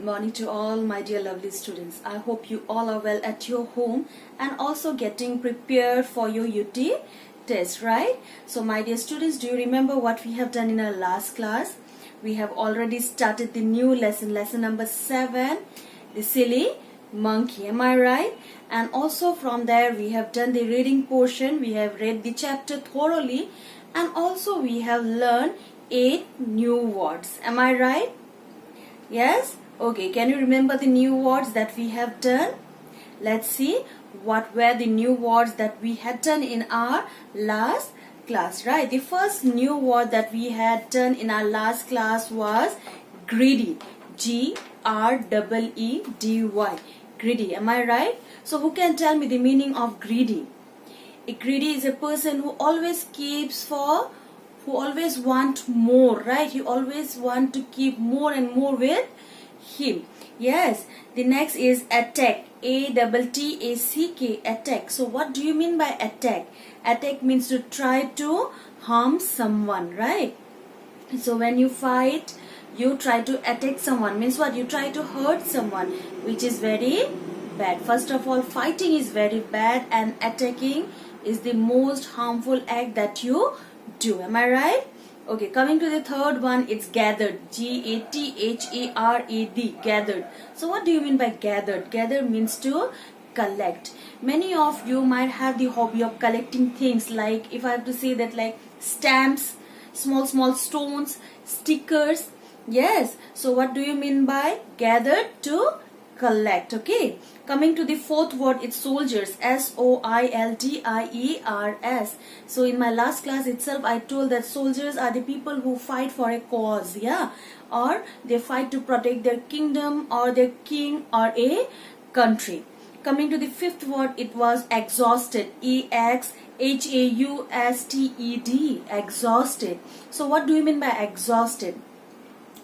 Good morning to all my dear lovely students. I hope you all are well at your home and also getting prepared for your UT test, right? So my dear students, do you remember what we have done in our last class? We have already started the new lesson number 7, the silly monkey, am I right? And also from there we have done the reading portion. We have read the chapter thoroughly and also we have learned 8 new words, am I right? Yes? Okay, can you remember the new words that we have done? Let's see what were the new words that we had done in our last class, right? The first new word that we had done in our last class was greedy. G-R-E-E-D-Y. Greedy, am I right? So who can tell me the meaning of greedy? A greedy is a person who always who always want more, right? You always want to keep more and more with him. Yes. The next is attack. A-T-T-A-C-K. Attack. So what do you mean by attack? Attack means to try to harm someone, right? So when you fight, you try to attack someone. Means what? You try to hurt someone, which is very bad. First of all, fighting is very bad and attacking is the most harmful act that you do. Am I right? Okay, coming to the third one, it's gathered. G-A-T-H-A-R-E-D. Gathered. So what do you mean by gathered? Gather means to collect. Many of you might have the hobby of collecting things, like, if I have to say that, like stamps, small stones, stickers. Yes. So what do you mean by gathered? To collect. Okay. Coming to the fourth word, it's soldiers. S-O-I-L-D-I-E-R-S. So in my last class itself, I told that soldiers are the people who fight for a cause, yeah, or they fight to protect their kingdom or their king or a country. Coming to the fifth word, it was exhausted. E-X-H-A-U-S-T-E-D. Exhausted. So what do you mean by exhausted?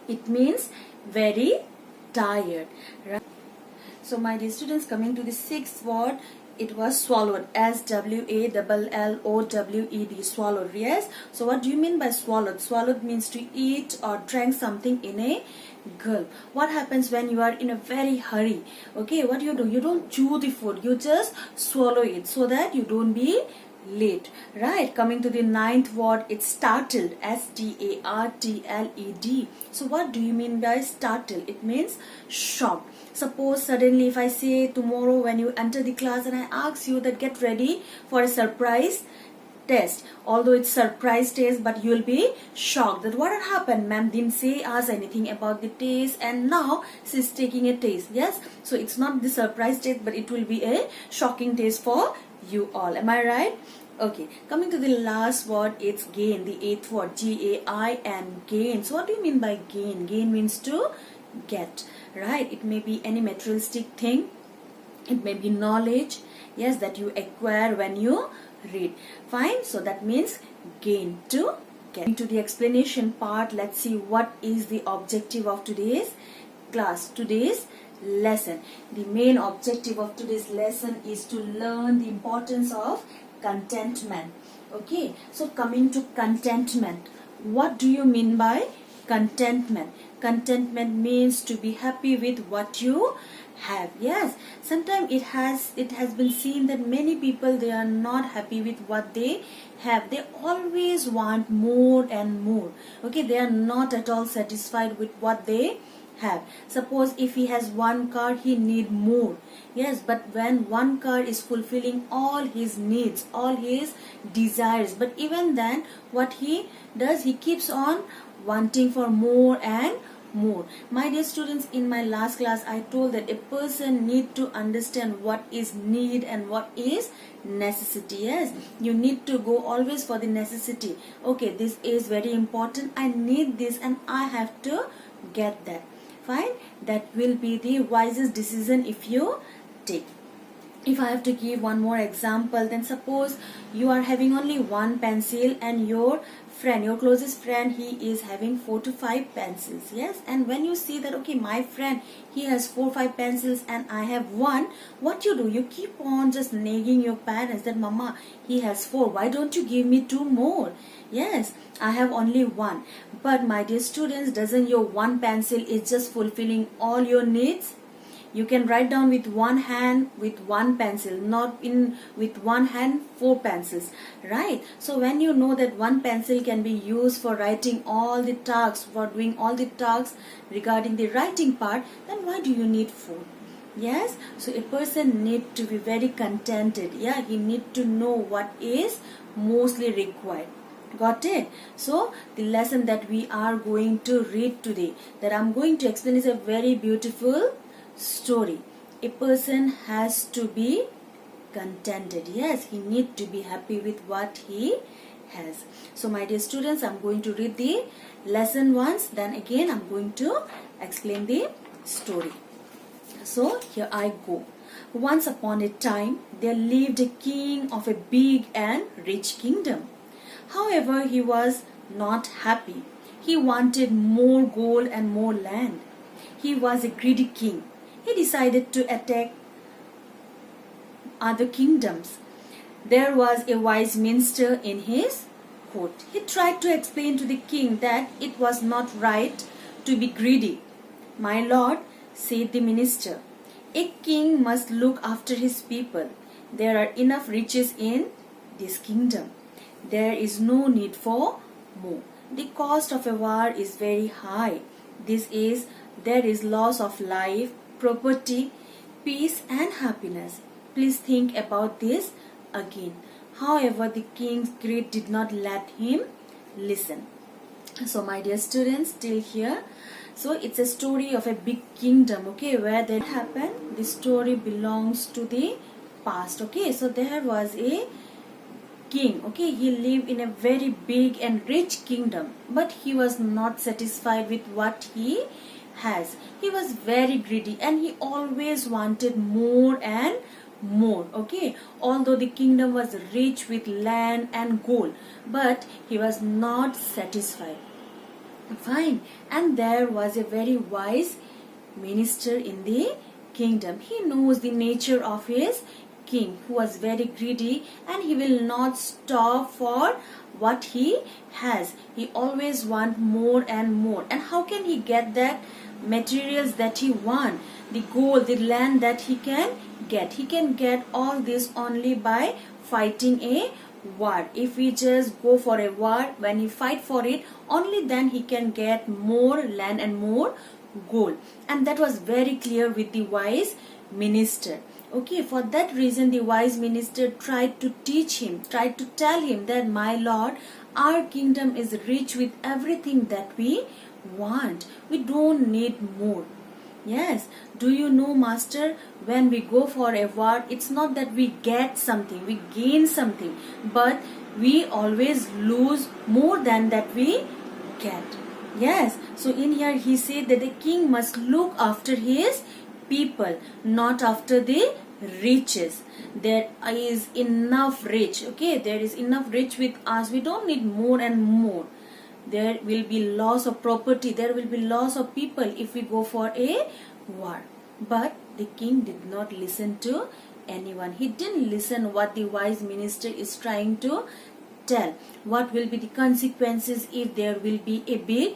It means very tired, right? So my dear students, coming to the sixth word, it was swallowed. S-W-A-L-L-O-W-E-D. Swallowed. Yes. So what do you mean by swallowed? Swallowed means to eat or drink something in a gulp. What happens when you are in a very hurry? Okay, what you do? You don't chew the food. You just swallow it so that you don't be late, right? Coming to the ninth word, it's startled. S-T-A-R-T-L-E-D. So what do you mean by startled? It means shocked. Suppose suddenly if I say tomorrow when you enter the class and I ask you that get ready for a surprise test, although it's surprise test, but you'll be shocked that what had happened, ma'am didn't say us anything about the test and now she's taking a test. Yes, so it's not the surprise test, but it will be a shocking test for you all. Am I right? Okay, coming to the last word, it's gain. The eighth word, G-A-I-N. Gain. So what do you mean by gain? Gain means to get, right? It may be any materialistic thing. It may be knowledge, yes, that you acquire when you read. Fine. So that means gain, to get. Into the explanation part, let's see what is the objective of today's class, today's lesson. The main objective of today's lesson is to learn the importance of contentment. Okay, so coming to contentment, what do you mean by contentment? Contentment means to be happy with what you have. Yes, sometimes it has been seen that many people, they are not happy with what they have. They always want more and more. Okay, they are not at all satisfied with what they have. Suppose if he has one car, he need more. Yes, but when one car is fulfilling all his needs, all his desires, but even then what he does, he keeps on wanting for more and more. My dear students, in my last class I told that a person need to understand what is need and what is necessity. Yes, you need to go always for the necessity. Okay, this is very important, I need this and I have to get that. Fine, that will be the wisest decision if you take. If I have to give one more example, then suppose you are having only one pencil and your friend, your closest friend, he is having 4 to 5 pencils. Yes, and when you see that, okay, my friend, he has 4 5 pencils and I have one, what you do? You keep on just nagging your parents that, mama, he has 4, why don't you give me 2 more? Yes, I have only one. But my dear students, doesn't your one pencil is just fulfilling all your needs? You can write down with one hand with one pencil, not in with one hand 4 pencils, right? So when you know that one pencil can be used for writing all the tasks, for doing all the tasks regarding the writing part, then why do you need 4? Yes, so a person need to be very contented. Yeah, he need to know what is mostly required. Got it? So the lesson that we are going to read today, that I'm going to explain, is a very beautiful story. A person has to be contented. Yes, he need to be happy with what he has. So my dear students, I'm going to read the lesson once, then again I'm going to explain the story. So here I go. Once upon a time there lived a king of a big and rich kingdom. However, he was not happy. He wanted more gold and more land. He was a greedy king. He decided to attack other kingdoms. There was a wise minister in his court. He tried to explain to the king that it was not right to be greedy. My lord, said the minister, a king must look after his people. There are enough riches in this kingdom. There is no need for more. The cost of a war is very high. There is loss of life, property, peace and happiness. Please think about this again. However, the king's greed did not let him listen. So my dear students, still here. So it's a story of a big kingdom, okay, where that happened. The story belongs to the past, okay. So there was a king, okay, he lived in a very big and rich kingdom, but he was not satisfied with what he has. He was very greedy and he always wanted more and more, okay. Although the kingdom was rich with land and gold, but he was not satisfied. Fine. And there was a very wise minister in the kingdom. He knows the nature of his king, who was very greedy, and he will not stop for what he has. He always wants more and more. And how can he get that materials that he wants? The gold, the land that he can get. He can get all this only by fighting a war. If we just go for a war, when he fight for it, only then he can get more land and more gold. And that was very clear with the wise minister. Okay, for that reason the wise minister tried to teach him, tried to tell him that, my lord, our kingdom is rich with everything that we want. We don't need more. Yes, do you know, master, when we go for a war, it's not that we get something, we gain something, but we always lose more than that we get. Yes, so in here he said that the king must look after his people, not after the riches. There is enough rich, okay, there is enough rich with us. We don't need more and more. There will be loss of property, there will be loss of people if we go for a war. But the king did not listen to anyone. He didn't listen what the wise minister is trying to tell. What will be the consequences if there will be a big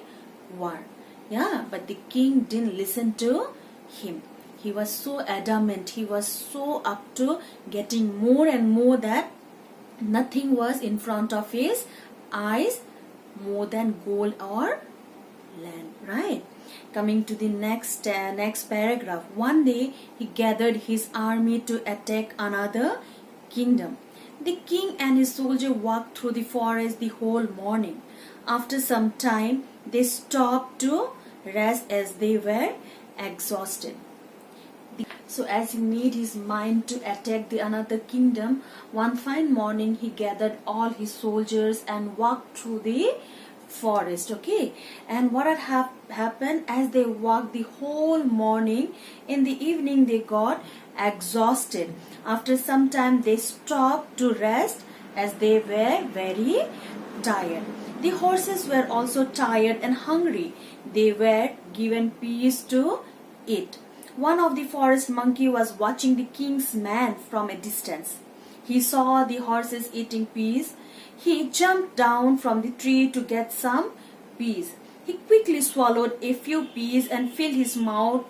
war? Yeah, but the king didn't listen to him. He was so adamant, he was so up to getting more and more that nothing was in front of his eyes more than gold or land, right? Coming to the next paragraph. One day he gathered his army to attack another kingdom. The king and his soldier walked through the forest the whole morning. After some time they stopped to rest as they were exhausted. So as he made his mind to attack the another kingdom, one fine morning he gathered all his soldiers and walked through the forest, okay. And what had happened, as they walked the whole morning, in the evening they got exhausted. After some time they stopped to rest as they were very tired. The horses were also tired and hungry. They were given peas to eat. One of the forest monkey was watching the king's man from a distance. He saw the horses eating peas. He jumped down from the tree to get some peas. He quickly swallowed a few peas and filled his mouth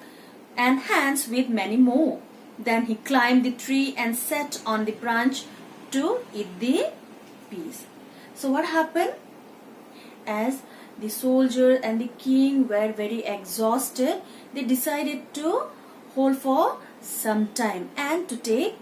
and hands with many more. Then he climbed the tree and sat on the branch to eat the peas. So what happened? As the soldier and the king were very exhausted, they decided to hold for some time and to take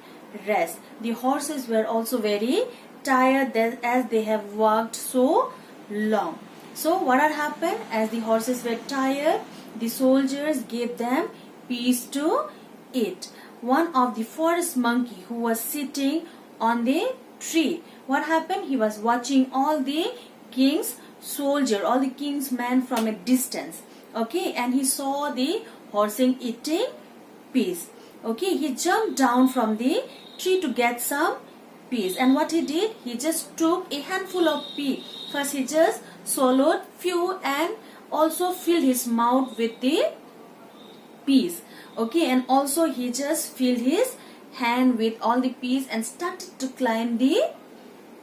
rest. The horses were also very tired as they have walked so long. So what had happened? As the horses were tired, the soldiers gave them peas to eat. One of the forest monkey who was sitting on the tree, what happened? He was watching all the king's soldier, all the king's men from a distance. Okay, and he saw the horses eating peas. Okay, he jumped down from the tree to get some peas, and what he did, he just took a handful of pea. First he just swallowed few and also filled his mouth with the peas. Okay, and also he just filled his hand with all the peas and started to climb the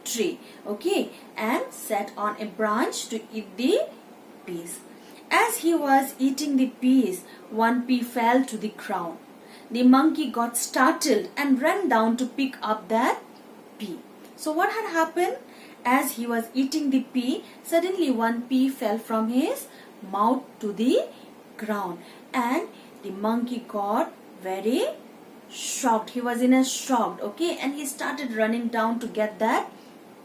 tree. Okay, and sat on a branch to eat the peas. As he was eating the peas, one pea fell to the ground. The monkey got startled and ran down to pick up that pea. So what had happened? As he was eating the pea, suddenly one pea fell from his mouth to the ground, and the monkey got very shocked. He was in a shock. Okay, and he started running down to get that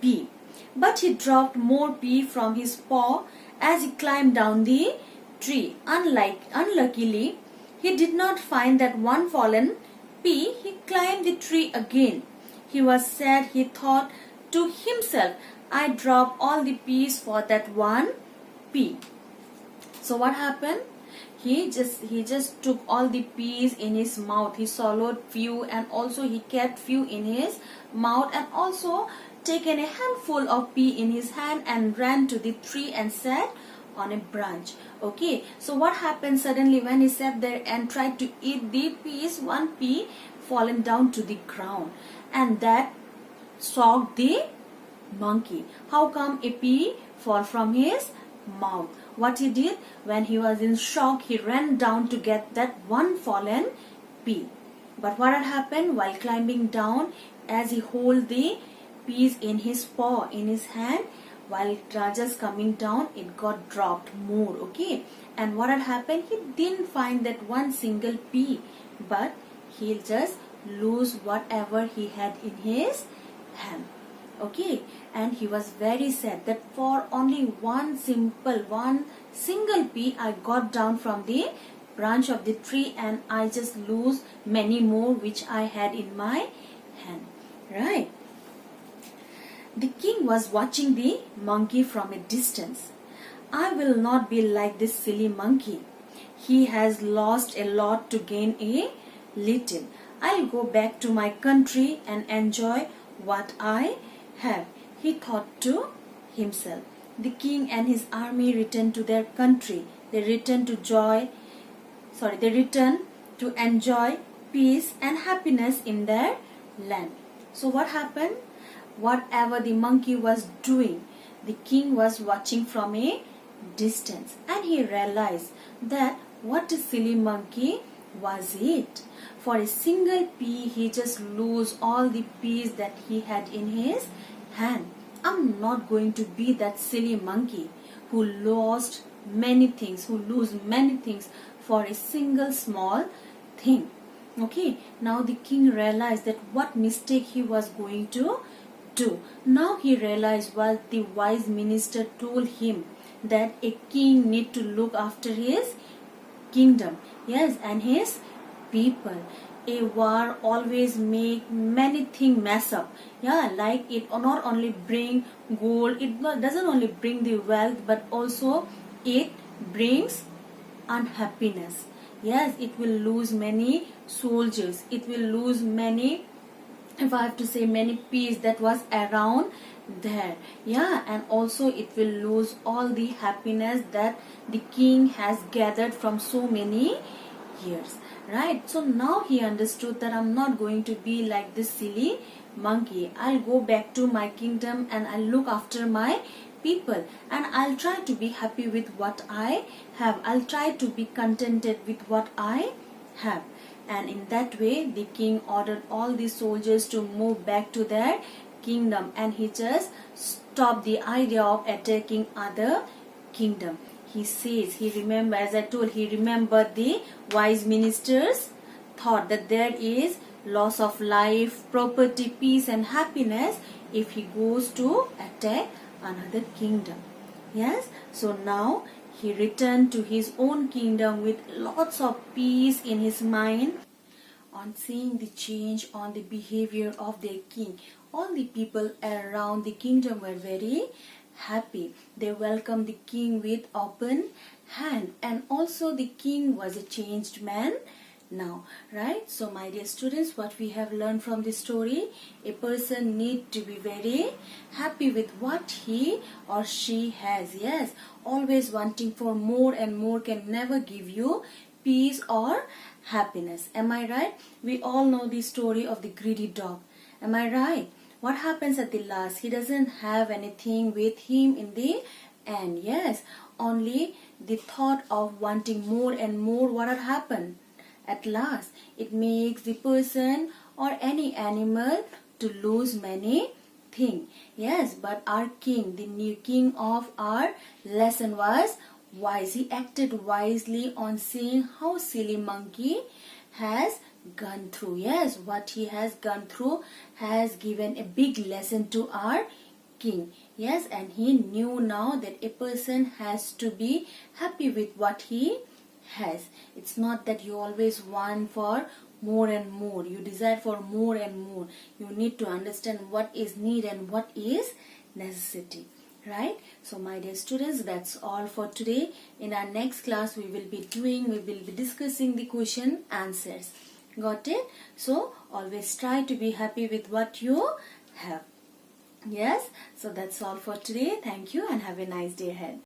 pea. But he dropped more pea from his paw as he climbed down the tree. Unluckily, he did not find that one fallen pea. He climbed the tree again. He was sad. He thought to himself, I dropped all the peas for that one pea. So what happened? He just took all the peas in his mouth. He swallowed few and also he kept few in his mouth and also taken a handful of pea in his hand and ran to the tree and sat on a branch. Okay, so what happened suddenly when he sat there and tried to eat the peas, one pea fallen down to the ground, and that shocked the monkey. How come a pea fall from his mouth? What he did, when he was in shock, he ran down to get that one fallen pea. But what had happened while climbing down, as he held the peas in his paw, in his hand, while just coming down, it got dropped more. Okay, and what had happened, he didn't find that one single pea, but he'll just lose whatever he had in his hand. Okay, and he was very sad that for only one single pea I got down from the branch of the tree and I just lose many more which I had in my hand. Right? The king was watching the monkey from a distance. I will not be like this silly monkey. He has lost a lot to gain a little. I'll go back to my country and enjoy what I have, he thought to himself. The king and his army returned to their country. They returned to enjoy peace and happiness in their land. So what happened? Whatever the monkey was doing, the king was watching from a distance, and he realized that what a silly monkey was it. For a single pea, he just lose all the peas that he had in his hand. I'm not going to be that silly monkey who lost many things, who lose many things for a single small thing. Okay, now the king realized that what mistake he was going to do. Now he realized what the wise minister told him, that a king need to look after his kingdom, yes, and his people. A war always make many things mess up. Yeah, like it not only bring gold, it doesn't only bring the wealth, but also it brings unhappiness. Yes, it will lose many soldiers. It will lose many, if I have to say, many peace that was around there. Yeah, and also it will lose all the happiness that the king has gathered from so many years, right? So now he understood that I'm not going to be like this silly monkey. I'll go back to my kingdom and I'll look after my people, and I'll try to be happy with what I have. I'll try to be contented with what I have. And in that way the king ordered all the soldiers to move back to their kingdom, and he just stopped the idea of attacking other kingdom. He says, he remember, as I told, he remembered the wise ministers thought that there is loss of life, property, peace and happiness if he goes to attack another kingdom. Yes, so now he returned to his own kingdom with lots of peace in his mind. On seeing the change on the behavior of their king, all the people around the kingdom were very happy. They welcomed the king with open hand, and also the king was a changed man now, right? So my dear students, what we have learned from this story, a person need to be very happy with what he or she has. Yes, always wanting for more and more can never give you peace or happiness. Am I right? We all know the story of the greedy dog. Am I right? What happens at the last? He doesn't have anything with him in the end. Yes, only the thought of wanting more and more. What had happened? At last, it makes the person or any animal to lose many things. Yes, but our king, the new king of our lesson, was wise. He acted wisely on seeing how silly monkey has gone through. Yes, what he has gone through has given a big lesson to our king. Yes, and he knew now that a person has to be happy with what he has. It's not that you always want for more and more. You desire for more and more. You need to understand what is need and what is necessity. Right? So my dear students, that's all for today. In our next class we will be discussing the question answers. Got it? So always try to be happy with what you have. Yes? So that's all for today. Thank you and have a nice day ahead.